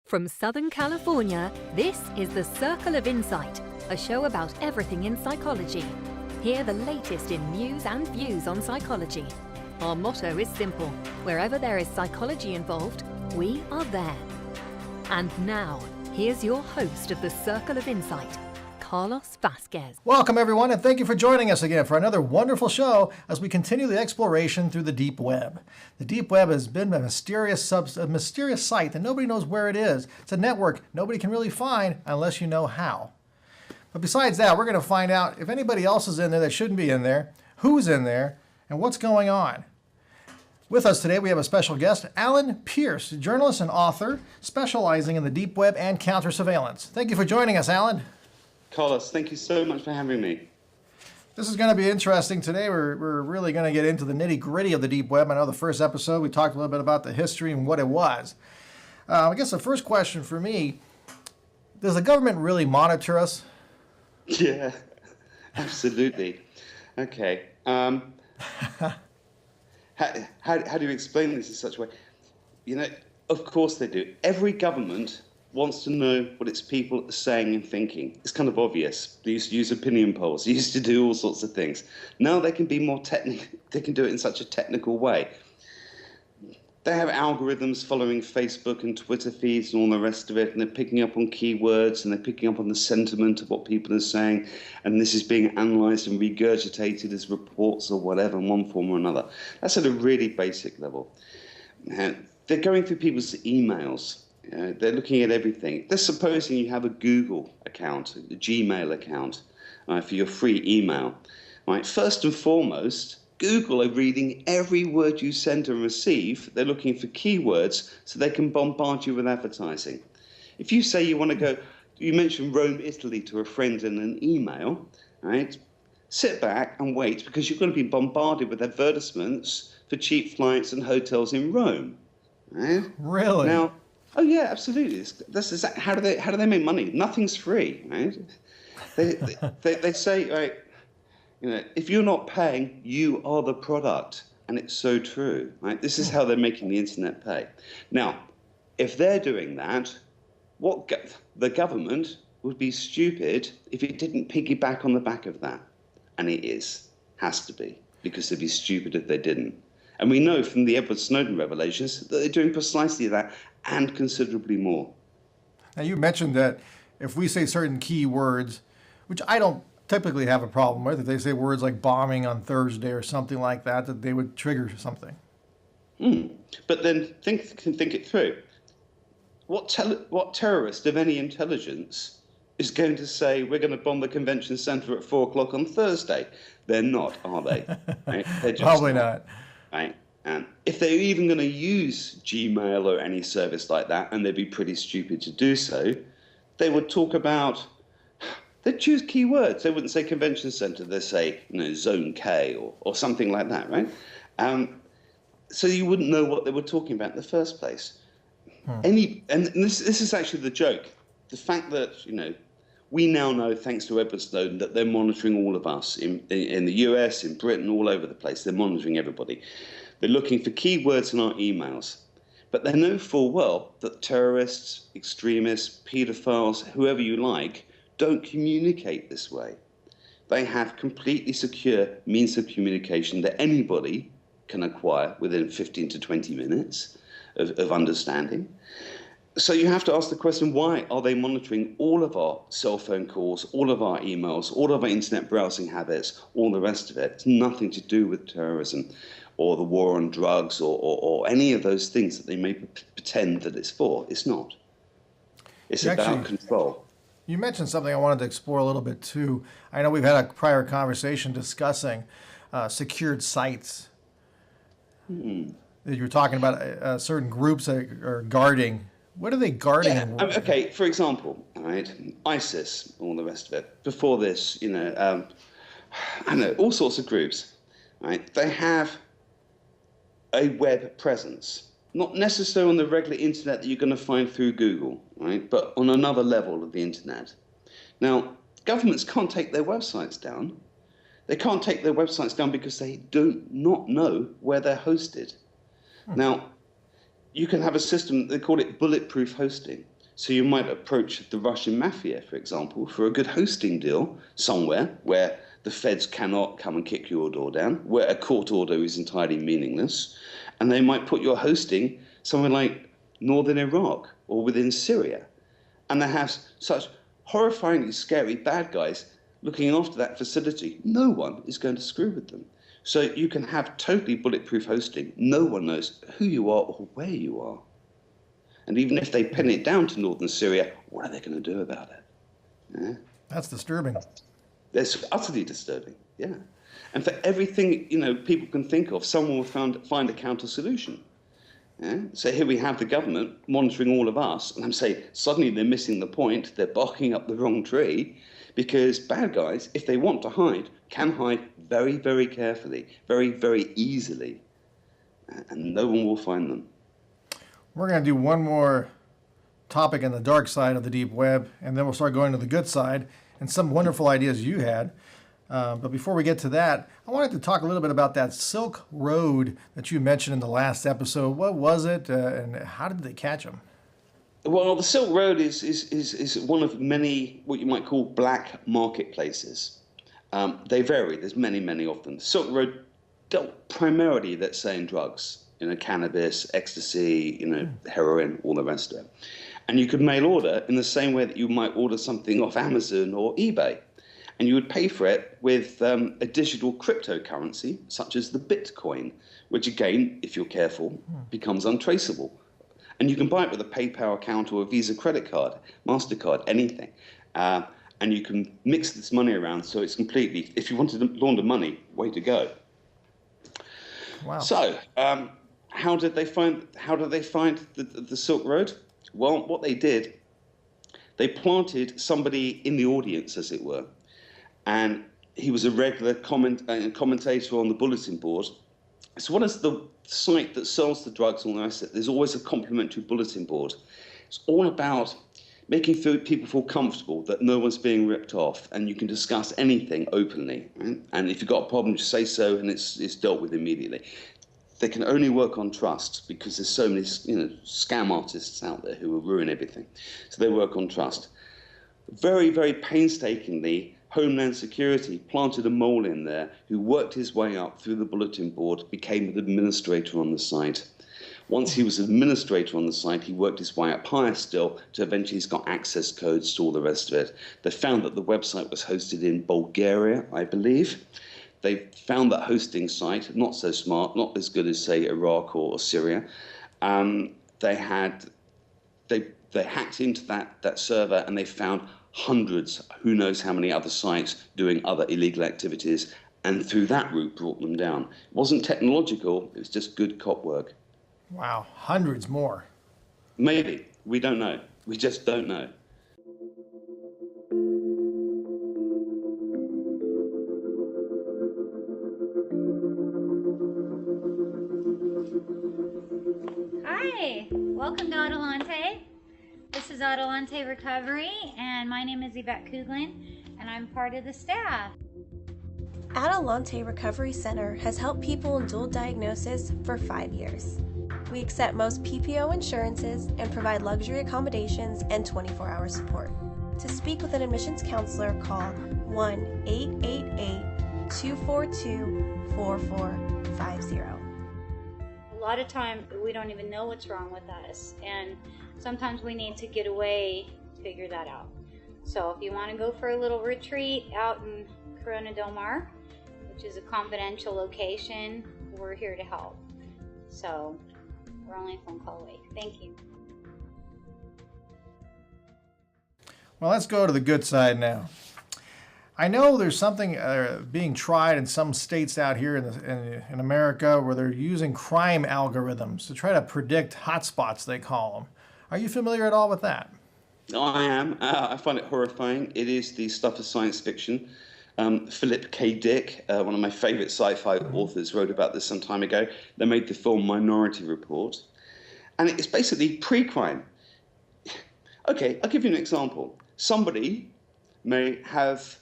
From Southern California, this is The Circle of Insight, a show about everything in psychology. Hear the latest in news and views on psychology. Our motto is simple: wherever there is psychology involved, we are there. And now, here's your host of The Circle of Insight, Carlos Vasquez. Welcome, everyone, and thank you for joining us again for another wonderful show as we continue the exploration through the deep web. The deep web has been a mysterious site that nobody knows where it is. It's a network nobody can really find unless you know how. But besides that, we're going to find out if anybody else is in there that shouldn't be in there, who's in there, and what's going on. With us today, we have a special guest, Alan Pearce, journalist and author specializing in the deep web and counter-surveillance. Thank you for joining us, Alan. Carlos, thank you so much for having me. This is going to be interesting today. We're really going to get into the nitty-gritty of the deep web. I know the first episode we talked a little bit about the history and what it was. I guess the first question for me, does the government really monitor us? Yeah, absolutely. Okay. How do you explain this in such a way? You know, of course they do. Every government wants to know what its people are saying and thinking. It's kind of obvious. They used to use opinion polls. They used to do all sorts of things. Now they can be more technical. They can do it in such a technical way. They have algorithms following Facebook and Twitter feeds and all the rest of it, and they're picking up on keywords, and they're picking up on the sentiment of what people are saying, and this is being analyzed and regurgitated as reports or whatever in one form or another. That's at a really basic level. They're going through people's emails. They're looking at everything. They're supposing you have a Google account, a Gmail account for your free email. Right? First and foremost, Google are reading every word you send and receive. They're looking for keywords so they can bombard you with advertising. If you say you want to go, you mention Rome, Italy to a friend in an email, right? Sit back and wait, because you're going to be bombarded with advertisements for cheap flights and hotels in Rome. Right? Really? Now, oh yeah, absolutely. That's exactly, how do they make money? Nothing's free, right? They say, right, you know, if you're not paying, you are the product, and it's so true, right? This is how they're making the internet pay. Now, if they're doing that, the government would be stupid if it didn't piggyback on the back of that, and it has to be, because they'd be stupid if they didn't. And we know from the Edward Snowden revelations that they're doing precisely that and considerably more. Now, you mentioned that if we say certain key words, which I don't typically have a problem with, if they say words like bombing on Thursday or something like that, that they would trigger something. But then think it through. What terrorist of any intelligence is going to say we're going to bomb the convention center at 4 o'clock on Thursday? They're not, are they? Right? They're just Probably not. Right? And if they're even going to use Gmail or any service like that, and they'd be pretty stupid to do so, they would talk about, they'd choose keywords. They wouldn't say convention center. They'd say, you know, Zone K or something like that, right? So you wouldn't know what they were talking about in the first place. And this is actually the joke. The fact that, you know, we now know, thanks to Edward Snowden, that they're monitoring all of us in the US, in Britain, all over the place. They're monitoring everybody. They're looking for keywords in our emails. But they know full well that terrorists, extremists, pedophiles, whoever you like, don't communicate this way. They have completely secure means of communication that anybody can acquire within 15 to 20 minutes of understanding. So you have to ask the question, why are they monitoring all of our cell phone calls, all of our emails, all of our internet browsing habits, all the rest of it? It's nothing to do with terrorism or the war on drugs or any of those things that they may pretend that it's for. It's not. It's about control. You mentioned something I wanted to explore a little bit too. I know we've had a prior conversation discussing secured sites. You were talking about certain groups that are guarding. What are they guarding? Yeah, okay, for example, right, ISIS, all the rest of it. Before this, you know, I know, all sorts of groups, right? They have a web presence, not necessarily on the regular internet that you're going to find through Google, right? But on another level of the internet. Now, governments can't take their websites down. They can't take their websites down because they do not know where they're hosted. Now, you can have a system, they call it bulletproof hosting. So you might approach the Russian mafia, for example, for a good hosting deal somewhere where the feds cannot come and kick your door down, where a court order is entirely meaningless, and they might put your hosting somewhere like northern Iraq or within Syria. And they have such horrifyingly scary bad guys looking after that facility. No one is going to screw with them. So you can have totally bulletproof hosting. No one knows who you are or where you are. And even if they pin it down to northern Syria, what are they going to do about it? Yeah. That's disturbing. That's utterly disturbing, yeah. And for everything, people can think of, someone will find a counter solution. Yeah? So here we have the government monitoring all of us, and I'm saying suddenly they're missing the point, they're barking up the wrong tree, because bad guys, if they want to hide, can hide very, very carefully, very, very easily, and no one will find them. We're going to do one more topic on the dark side of the deep web, and then we'll start going to the good side and some wonderful ideas you had. But before we get to that, I wanted to talk a little bit about that Silk Road that you mentioned in the last episode. What was it, and how did they catch them? Well, the Silk Road is one of many what you might call black marketplaces. They vary. There's many, many of them. The Silk Road dealt primarily, let's say, in drugs. Cannabis, ecstasy, heroin, all the rest of it. And you could mail order in the same way that you might order something off Amazon or eBay. And you would pay for it with a digital cryptocurrency, such as the Bitcoin, which again, if you're careful, becomes untraceable. And you can buy it with a PayPal account or a Visa credit card, MasterCard, anything. And you can mix this money around so it's completely, if you wanted to launder money, way to go. Wow. So, how did they find the Silk Road? Well, what they did, they planted somebody in the audience, as it were, and he was a regular commentator on the bulletin board. So what is the site that sells the drugs and all the rest of it? There's always a complimentary bulletin board. It's all about making people feel comfortable that no one's being ripped off, and you can discuss anything openly. Right? And if you've got a problem, just say so, and it's dealt with immediately. They can only work on trust because there's so many, scam artists out there who will ruin everything. So they work on trust. Very, very painstakingly, Homeland Security planted a mole in there who worked his way up through the bulletin board, became an administrator on the site. Once he was administrator on the site, he worked his way up higher still to eventually he's got access codes to all the rest of it. They found that the website was hosted in Bulgaria, I believe. They found that hosting site, not so smart, not as good as, say, Iraq or Syria. They hacked into that server, and they found hundreds, who knows how many other sites doing other illegal activities, and through that route brought them down. It wasn't technological, it was just good cop work. Wow, hundreds more. Maybe. We don't know. We just don't know. Hi, welcome to Adelante. This is Adelante Recovery, and my name is Yvette Kuglin, and I'm part of the staff. Adelante Recovery Center has helped people in dual diagnosis for 5 years. We accept most PPO insurances and provide luxury accommodations and 24-hour support. To speak with an admissions counselor, call 1-888-242-4450. A lot of time we don't even know what's wrong with us, and sometimes we need to get away to figure that out. So if you want to go for a little retreat out in Corona Del Mar, which is a confidential location, we're here to help. So we're only a phone call away. Thank you. Well, let's go to the good side now. I know there's something being tried in some states out here in America where they're using crime algorithms to try to predict hotspots, they call them. Are you familiar at all with that? I am. I find it horrifying. It is the stuff of science fiction. Philip K. Dick, one of my favorite sci-fi authors, wrote about this some time ago. They made the film Minority Report. And it's basically pre-crime. Okay, I'll give you an example. Somebody may have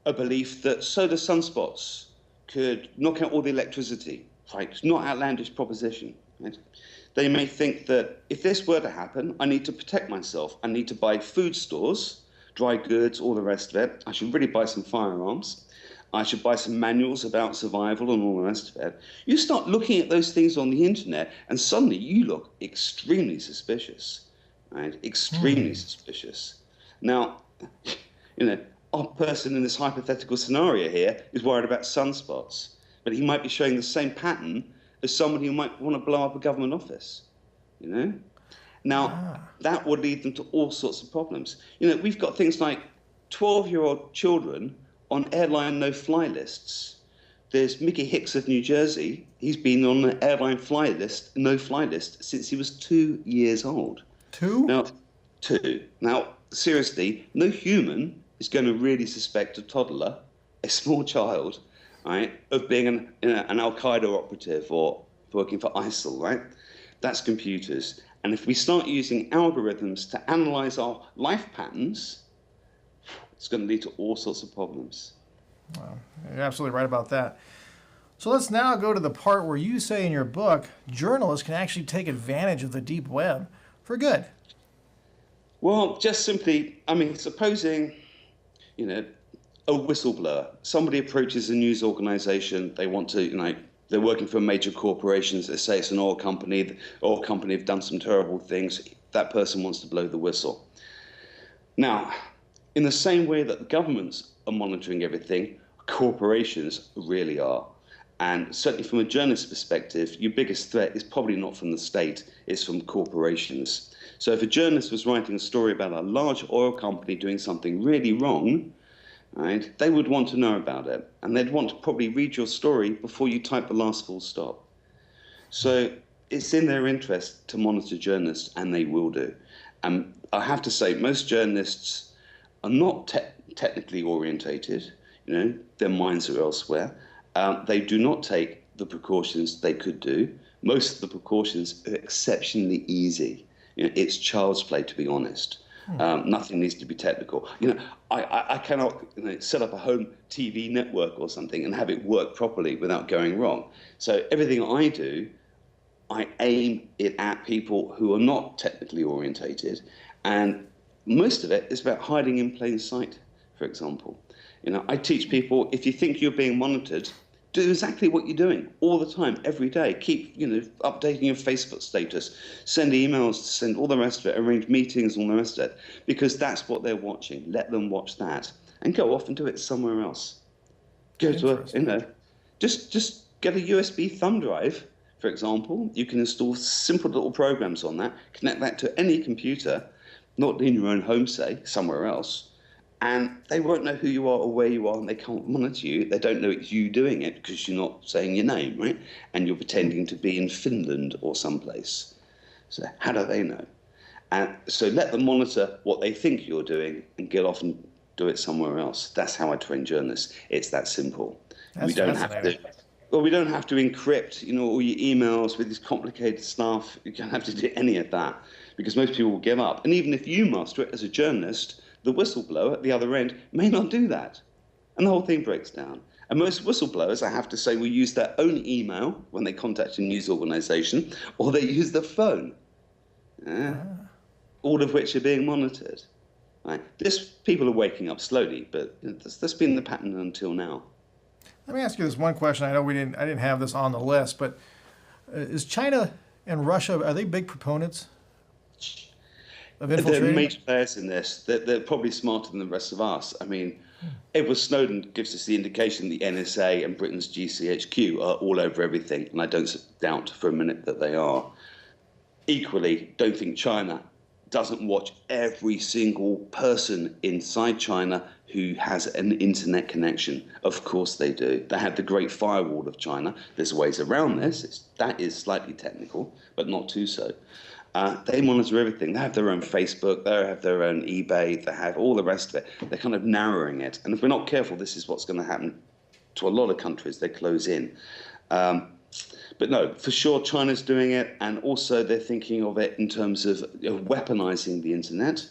a belief that solar sunspots could knock out all the electricity. Right? It's not an outlandish proposition. Right? They may think that if this were to happen, I need to protect myself. I need to buy food stores, dry goods, all the rest of it. I should really buy some firearms. I should buy some manuals about survival and all the rest of it. You start looking at those things on the internet, and suddenly you look extremely suspicious, right? Extremely suspicious. Now, our person in this hypothetical scenario here is worried about sunspots, but he might be showing the same pattern as somebody who might want to blow up a government office, Now, that would lead them to all sorts of problems. We've got things like 12-year-old children on airline no-fly lists. There's Mickey Hicks of New Jersey. He's been on an airline no-fly list since he was 2 years old. 2? Now, 2. Now, seriously, no human is going to really suspect a toddler, a small child, right, of being an Al-Qaeda operative or working for ISIL, right? That's computers. And if we start using algorithms to analyze our life patterns, it's going to lead to all sorts of problems. Wow, you're absolutely right about that. So let's now go to the part where you say in your book, journalists can actually take advantage of the deep web for good. Well, just simply, supposing, a whistleblower, somebody approaches a news organization, they want to, they're working for major corporations, they say it's an oil company, the oil company have done some terrible things, that person wants to blow the whistle. Now, in the same way that the governments are monitoring everything, corporations really are. And certainly from a journalist's perspective, your biggest threat is probably not from the state, it's from corporations. So if a journalist was writing a story about a large oil company doing something really wrong, right, they would want to know about it. And they'd want to probably read your story before you type the last full stop. So it's in their interest to monitor journalists, and they will do. And I have to say, most journalists are not technically orientated, their minds are elsewhere. They do not take the precautions they could do. Most of the precautions are exceptionally easy. It's child's play, to be honest. Nothing needs to be technical. I cannot set up a home TV network or something and have it work properly without going wrong. So everything I do, I aim it at people who are not technically orientated, and most of it is about hiding in plain sight, for example. I teach people, if you think you're being monitored, do exactly what you're doing all the time, every day. Keep, updating your Facebook status, send emails, send all the rest of it, arrange meetings, all the rest of it, because that's what they're watching. Let them watch that and go off and do it somewhere else. Go to just get a USB thumb drive, for example. You can install simple little programs on that, connect that to any computer, not in your own home, say, somewhere else. And they won't know who you are or where you are, and they can't monitor you. They don't know it's you doing it because you're not saying your name, right? And you're pretending to be in Finland or someplace. So how do they know? And so let them monitor what they think you're doing and get off and do it somewhere else. That's how I train journalists. It's that simple. That's we don't have to encrypt, all your emails with this complicated stuff. You don't have to do any of that because most people will give up. And even if you master it as a journalist, the whistleblower at the other end may not do that. And the whole thing breaks down. And most whistleblowers, I have to say, will use their own email when they contact a news organization, or they use their phone, all of which are being monitored. Right? People are waking up slowly, but that's been the pattern until now. Let me ask you this one question. I know I didn't have this on the list, but is China and Russia, are they big proponents of infiltrating? They're major players in this. They're probably smarter than the rest of us. Edward Snowden gives us the indication the NSA and Britain's GCHQ are all over everything, and I don't doubt for a minute that they are. Equally, don't think China doesn't watch every single person inside China who has an internet connection. Of course they do. They have the Great Firewall of China. There's ways around this. That is slightly technical, but not too so. They monitor everything. They have their own Facebook, they have their own eBay, they have all the rest of it. They're kind of narrowing it. And if we're not careful, this is what's going to happen to a lot of countries. They close in. But no, for sure, China's doing it. And also they're thinking of it in terms of weaponizing the internet.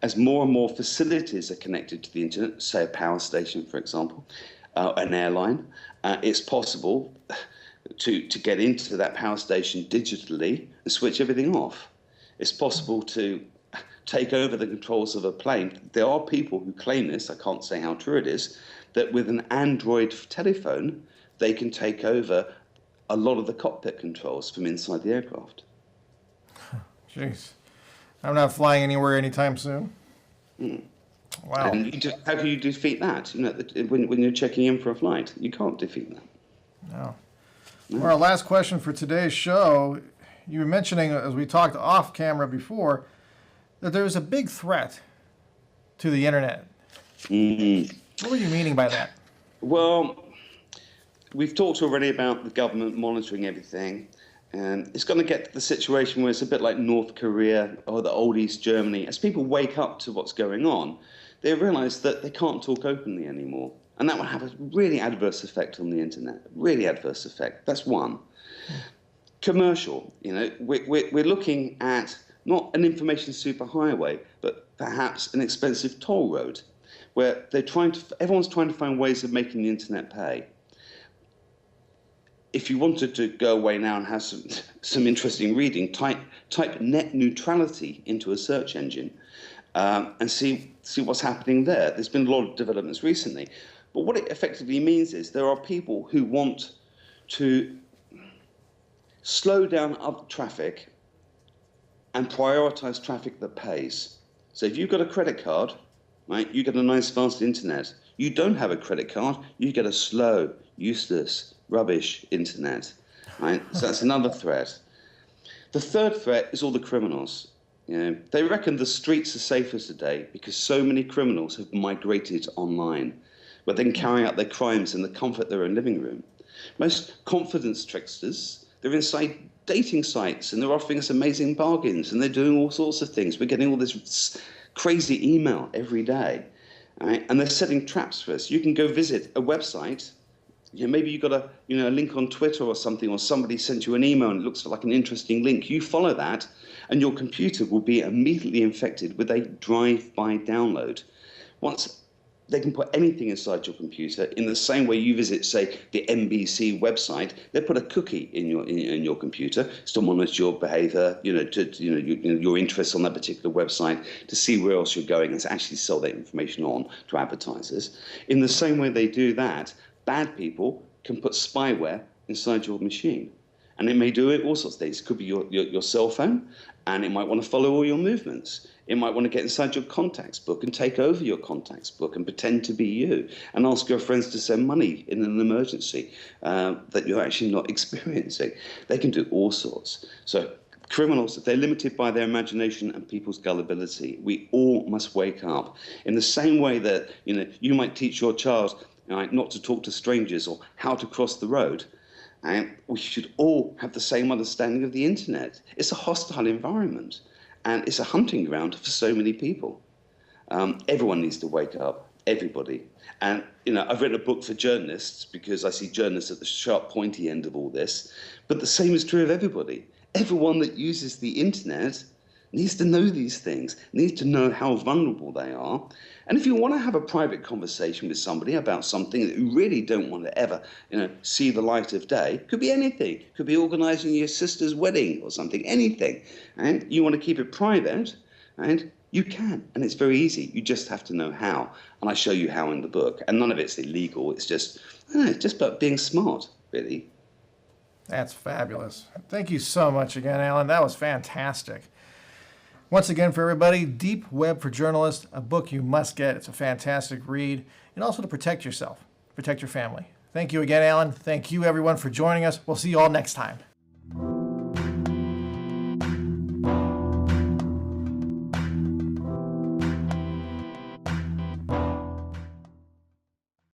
As more and more facilities are connected to the internet, say a power station, for example, an airline, it's possible to get into that power station digitally and switch everything off. It's possible to take over the controls of a plane. There are people who claim this, I can't say how true it is, that with an Android telephone, they can take over a lot of the cockpit controls from inside the aircraft. Jeez. I'm not flying anywhere anytime soon. Wow. And how can you defeat that? You know, when you're checking in for a flight, you can't defeat that. No. Well, our last question for today's show, you were mentioning, as we talked off camera before, that there's a big threat to the internet. What were you meaning by that? Well, we've talked already about the government monitoring everything. And it's going to get to the situation where it's a bit like North Korea or the old East Germany. As people wake up to what's going on, they realize that they can't talk openly anymore. And that will have a really adverse effect on the internet, really adverse effect. That's one. Commercial, you know, we're looking at not an information superhighway, but perhaps an expensive toll road where everyone's trying to find ways of making the internet pay. If you wanted to go away now and have some interesting reading, type net neutrality into a search engine and see what's happening there. There's been a lot of developments recently. But what it effectively means is there are people who want to slow down other traffic and prioritize traffic that pays. So if you've got a credit card, right, you get a nice fast internet. You don't have a credit card, you get a slow, useless, rubbish internet, right? So that's another threat. The third threat is all the criminals. You know, they reckon the streets are safer today because so many criminals have migrated online, where they can carry out their crimes in the comfort of their own living room. Most confidence tricksters, they're inside dating sites and they're offering us amazing bargains and they're doing all sorts of things. We're getting all this crazy email every day, right? And they're setting traps for us. You can go visit a website. You know, maybe you got a link on Twitter or something, or somebody sent you an email and it looks like an interesting link. You follow that, and your computer will be immediately infected with a drive-by download. Once they can put anything inside your computer, in the same way you visit, say, the NBC website, they put a cookie in your computer to monitor your behaviour, your interests on that particular website, to see where else you're going, and to actually sell that information on to advertisers. In the same way they do that, bad people can put spyware inside your machine. And it may do it all sorts of things. It could be your cell phone, and it might want to follow all your movements. It might want to get inside your contacts book and take over your contacts book and pretend to be you and ask your friends to send money in an emergency that you're actually not experiencing. They can do all sorts. So criminals, if they're limited by their imagination and people's gullibility, we all must wake up. In the same way that you might teach your child not to talk to strangers or how to cross the road, and we should all have the same understanding of the internet. It's a hostile environment, and it's a hunting ground for so many people. Everyone needs to wake up, everybody. And I've written a book for journalists because I see journalists at the sharp, pointy end of all this. But the same is true of everybody. Everyone that uses the internet needs to know these things, needs to know how vulnerable they are. And if you want to have a private conversation with somebody about something that you really don't want to ever, see the light of day, could be anything. Could be organising your sister's wedding or something, anything. And you want to keep it private, and you can. And it's very easy. You just have to know how. And I show you how in the book. And none of it's illegal. It's just about being smart, really. That's fabulous. Thank you so much again, Alan. That was fantastic. Once again, for everybody, Deep Web for Journalists, a book you must get. It's a fantastic read, and also to protect yourself, protect your family. Thank you again, Alan. Thank you, everyone, for joining us. We'll see you all next time.